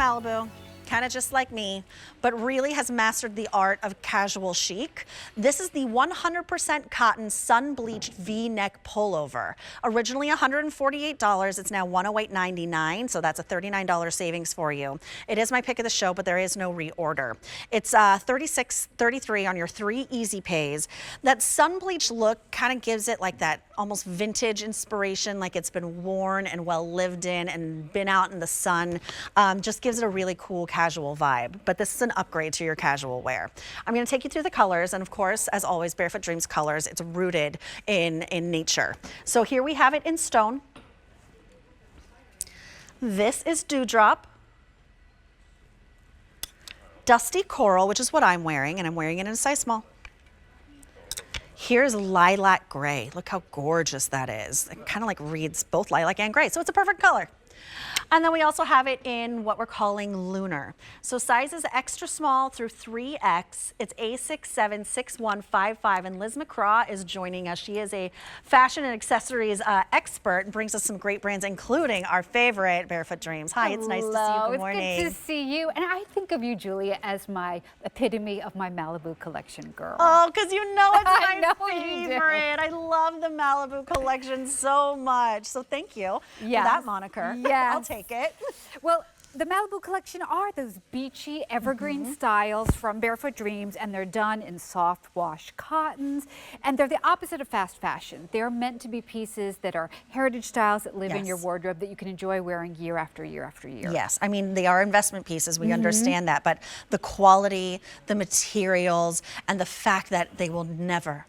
Malibu, kind of just like me, but really has mastered the art of casual chic. This is the 100% cotton sun-bleached V-neck pullover. Originally $148, it's now $108.99, so that's a $39 savings for you. It is my pick of the show, but there is no reorder. It's $36.33 on your 3 easy pays. That sun-bleached look kind of gives it like that almost vintage inspiration, like it's been worn and well lived in and been out in the sun. Just gives it a really cool casual vibe, but this is an upgrade to your casual wear. I'm going to take you through the colors, and of course, as always, Barefoot Dreams colors, it's rooted in nature. So here we have it in stone. This is dewdrop. Dusty coral, which is what I'm wearing, and I'm wearing it in a size small. Here's lilac gray. Look how gorgeous that is. It kind of like reads both lilac and gray, so it's a perfect color. And then we also have it in what we're calling lunar. So sizes extra small through 3X. It's A676155, and Liz McCraw is joining us. She is a fashion and accessories expert and brings us some great brands, including our favorite Barefoot Dreams. Hi, it's nice to see you. Good morning. It's good to see you. And I think of you, Julia, as my epitome of my Malibu collection girl. Oh, because you know it's my know favorite. I love the Malibu collection so much. So thank you for that moniker. Yes. I'll take it. Well, the Malibu collection are those beachy, evergreen styles from Barefoot Dreams, and they're done in soft wash cottons, and they're the opposite of fast fashion. They're meant to be pieces that are heritage styles that live in your wardrobe that you can enjoy wearing year after year after year. Yes, I mean, they are investment pieces, we understand that, but the quality, the materials, and the fact that they will never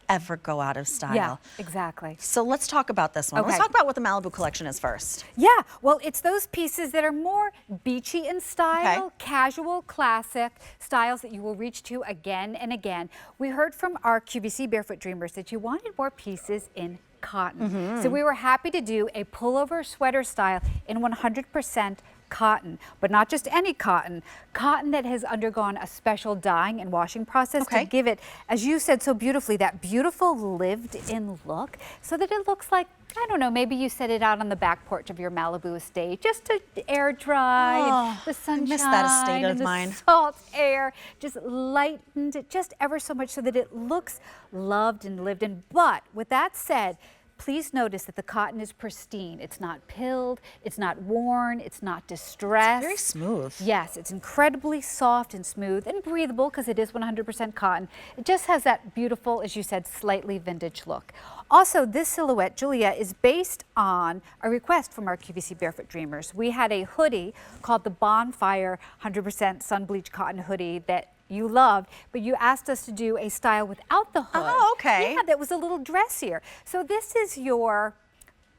ever go out of style. Yeah, exactly. So let's talk about this one. Okay. Let's talk about what the Malibu collection is first. Yeah, well, it's those pieces that are more beachy in style, casual, classic styles that you will reach to again and again. We heard from our QVC Barefoot Dreamers that you wanted more pieces in cotton. So we were happy to do a pullover sweater style in 100% cotton, but not just any cotton, cotton that has undergone a special dyeing and washing process to give it, as you said so beautifully, that beautiful lived-in look, so that it looks like, I don't know, maybe you set it out on the back porch of your Malibu estate just to air dry, and the sunshine, I miss that estate of mine. The salt air just lightened it just ever so much so that it looks loved and lived in. But with that said, please notice that the cotton is pristine. It's not pilled, it's not worn, it's not distressed. It's very smooth. Yes, it's incredibly soft and smooth and breathable because it is 100% cotton. It just has that beautiful, as you said, slightly vintage look. Also, this silhouette, Julia, is based on a request from our QVC Barefoot Dreamers. We had a hoodie called the Bonfire 100% Sunbleached Cotton Hoodie that you loved, but you asked us to do a style without the hood. Oh, okay. Yeah, that was a little dressier. So this is your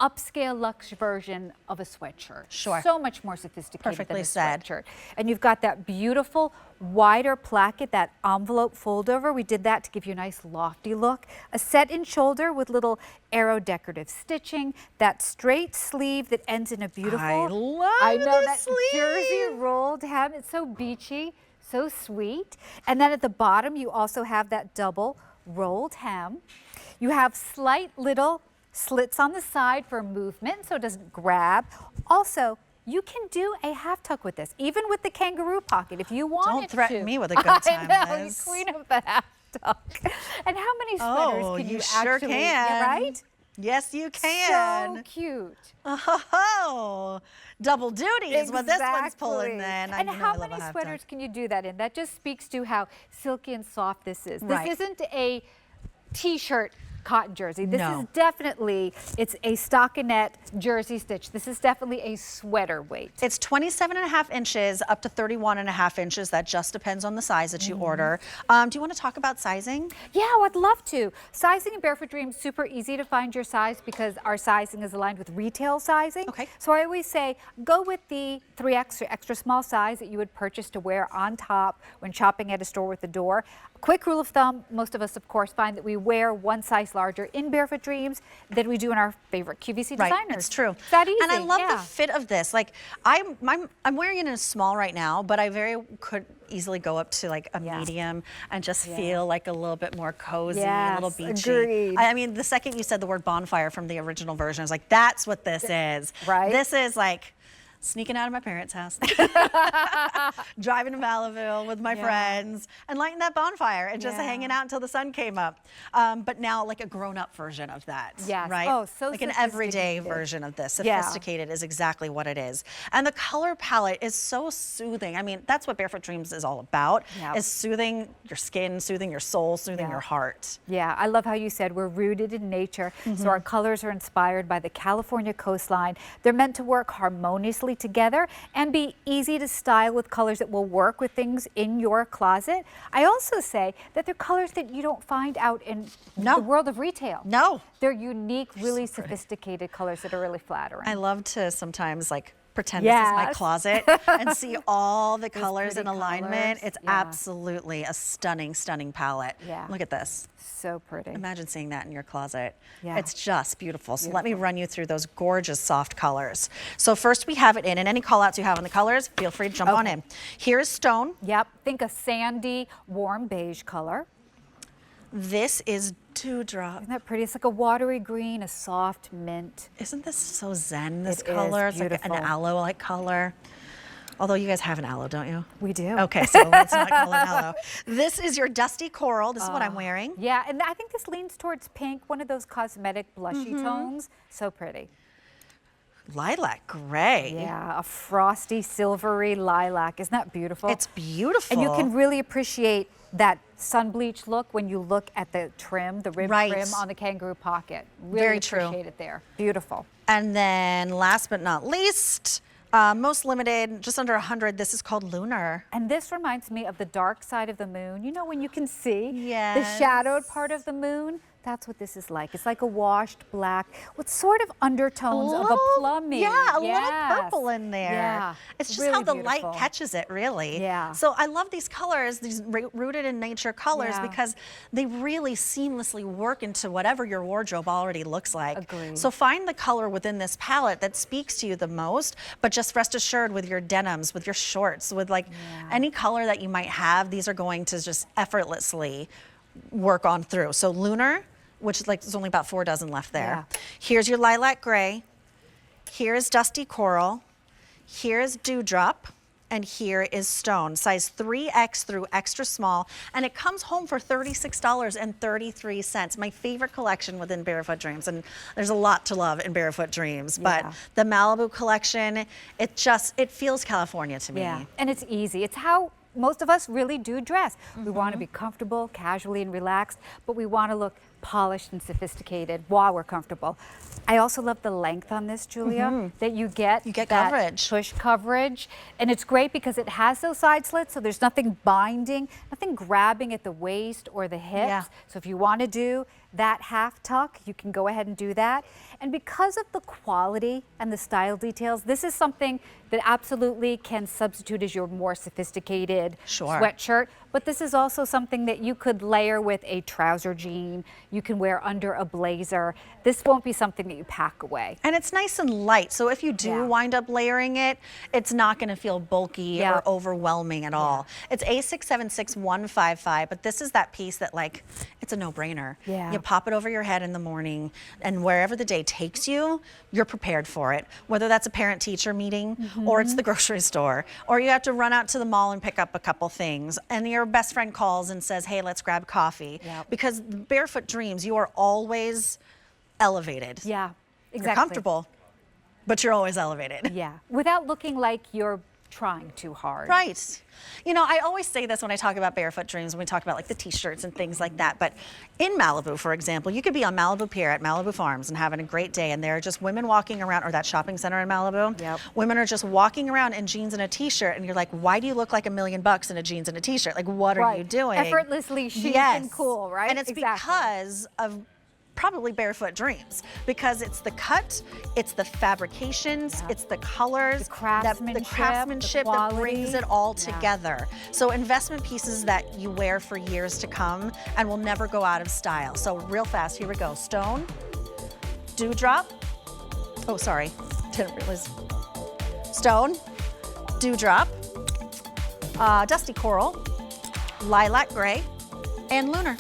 upscale luxe version of a sweatshirt. Sure. So much more sophisticated Perfectly than a said. sweatshirt. And you've got that beautiful wider placket, that envelope fold over. We did that to give you a nice lofty look. A set in shoulder with little arrow decorative stitching. That straight sleeve that ends in a beautiful, I love that sleeve. jersey rolled hem. It's so beachy. So sweet. And then at the bottom, you also have that double rolled hem. You have slight little slits on the side for movement so it doesn't grab. Also, you can do a half tuck with this, even with the kangaroo pocket if you wanted to. Don't threaten me with a good time, I know, Liz. queen of the half tuck. And how many sweaters can you sure actually, can. Yeah, right? Yes, you can. So cute. Oh, double duty is what this one's pulling then. And how many sweaters can you do that in? That just speaks to how silky and soft this is. This isn't a t-shirt cotton jersey. This is definitely, it's a stockinette jersey stitch. This is definitely a sweater weight. It's 27.5 inches up to 31.5 inches. That just depends on the size that you order. Do you want to talk about sizing? Yeah, I'd love to. Sizing in Barefoot Dreams, super easy to find your size because our sizing is aligned with retail sizing. Okay. So I always say, go with the 3X or extra small size that you would purchase to wear on top when shopping at a store with a door. Quick rule of thumb, most of us, of course, find that we wear one size larger in Barefoot Dreams than we do in our favorite QVC designers. Right, it's true. It's that easy. And I love the fit of this. Like, I'm wearing it in a small right now, but I could easily go up to like a medium and just feel like a little bit more cozy, a little beachy. Agreed. I mean, the second you said the word bonfire from the original version, I was like, that's what this is. Right. This is like sneaking out of my parents' house, driving to Malibu with my friends, and lighting that bonfire and just hanging out until the sun came up. But now like a grown-up version of that, right? Oh, so like an everyday version of this. Sophisticated is exactly what it is. And the color palette is so soothing. I mean, that's what Barefoot Dreams is all about, is soothing your skin, soothing your soul, soothing your heart. Yeah, I love how you said we're rooted in nature, so our colors are inspired by the California coastline. They're meant to work harmoniously together and be easy to style with colors that will work with things in your closet. I also say that they're colors that you don't find out in the world of retail. No. They're unique, really sophisticated colors that are really flattering. I love to sometimes like pretend this is my closet and see all the colors in alignment. It's absolutely a stunning, stunning palette. Look at this. So pretty. Imagine seeing that in your closet. It's just beautiful. So let me run you through those gorgeous soft colors. So first we have it in, and any call outs you have on the colors, feel free to jump on in. Here's Stone. Yep, think a sandy, warm beige color. This is Dewdrop. Isn't that pretty? It's like a watery green, a soft mint. Isn't this so zen, this color? It's like an aloe-like color. Although you guys have an aloe, don't you? We do. Okay, so let's not call it aloe. This is your Dusty Coral. This is what I'm wearing. Yeah, and I think this leans towards pink, one of those cosmetic blushy tones. So pretty. Lilac gray. Yeah, a frosty, silvery lilac. Isn't that beautiful? It's beautiful. And you can really appreciate that sun-bleached look when you look at the trim, the rib trim on the kangaroo pocket. Really appreciate it there. Beautiful. And then last but not least, most limited, just under 100, this is called Lunar. And this reminds me of the dark side of the moon. You know when you can see the shadowed part of the moon? That's what this is like. It's like a washed black with sort of undertones of a plumbing. Yeah, a little purple in there. Yeah, it's just how the light catches it, really. Yeah. So I love these colors, these rooted in nature colors, because they really seamlessly work into whatever your wardrobe already looks like. Agreed. So find the color within this palette that speaks to you the most, but just rest assured with your denims, with your shorts, with like any color that you might have, these are going to just effortlessly work on through. So Lunar, which is like, there's only about 4 dozen left there. Here's your Lilac Gray. Here's Dusty Coral. Here's Dewdrop. And here is Stone, size 3X through extra small. And it comes home for $36.33. My favorite collection within Barefoot Dreams. And there's a lot to love in Barefoot Dreams. But the Malibu collection, it feels California to me. Yeah, and it's easy. It's how most of us really do dress. We want to be comfortable, casually and relaxed, but we want to look polished and sophisticated while we're comfortable. I also love the length on this, Julia, that you get that coverage. Push coverage. And it's great because it has those side slits, so there's nothing binding, nothing grabbing at the waist or the hips. So if you want to do that half tuck, you can go ahead and do that. And because of the quality and the style details, this is something that absolutely can substitute as your more sophisticated sweatshirt. But this is also something that you could layer with a trouser jean. You can wear under a blazer. This won't be something that you pack away. And it's nice and light. So if you do wind up layering it, it's not going to feel bulky or overwhelming at all. It's A676155, but this is that piece that like, it's a no-brainer. You pop it over your head in the morning, and wherever the day takes you, you're prepared for it. Whether that's a parent-teacher meeting, or it's the grocery store, or you have to run out to the mall and pick up a couple things, and your best friend calls and says, hey, let's grab coffee. Because Barefoot Dreams, you are always elevated. Yeah, exactly. You're comfortable, but you're always elevated. Yeah, without looking like you're trying too hard. Right. You know, I always say this when I talk about Barefoot Dreams, when we talk about like the t-shirts and things like that, but in Malibu, for example, you could be on Malibu Pier at Malibu Farms and having a great day, and there are just women walking around, or that shopping center in Malibu, women are just walking around in jeans and a t-shirt, and you're like, why do you look like $1 million in a jeans and a t-shirt? Like, what are you doing? Effortlessly chic and cool, right? And it's because of probably Barefoot Dreams, because it's the cut, it's the fabrications, it's the colors, the craftsmanship that brings it all together. So investment pieces that you wear for years to come and will never go out of style. So real fast, here we go. Stone, Dewdrop, oh sorry, didn't realize. Stone, Dewdrop, Dusty Coral, Lilac Gray, and Lunar.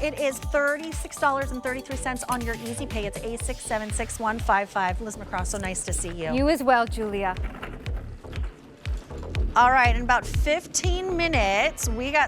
It is $36.33 on your Easy Pay. It's A676155. Liz McCraw, so nice to see you. You as well, Julia. All right, in about 15 minutes, we got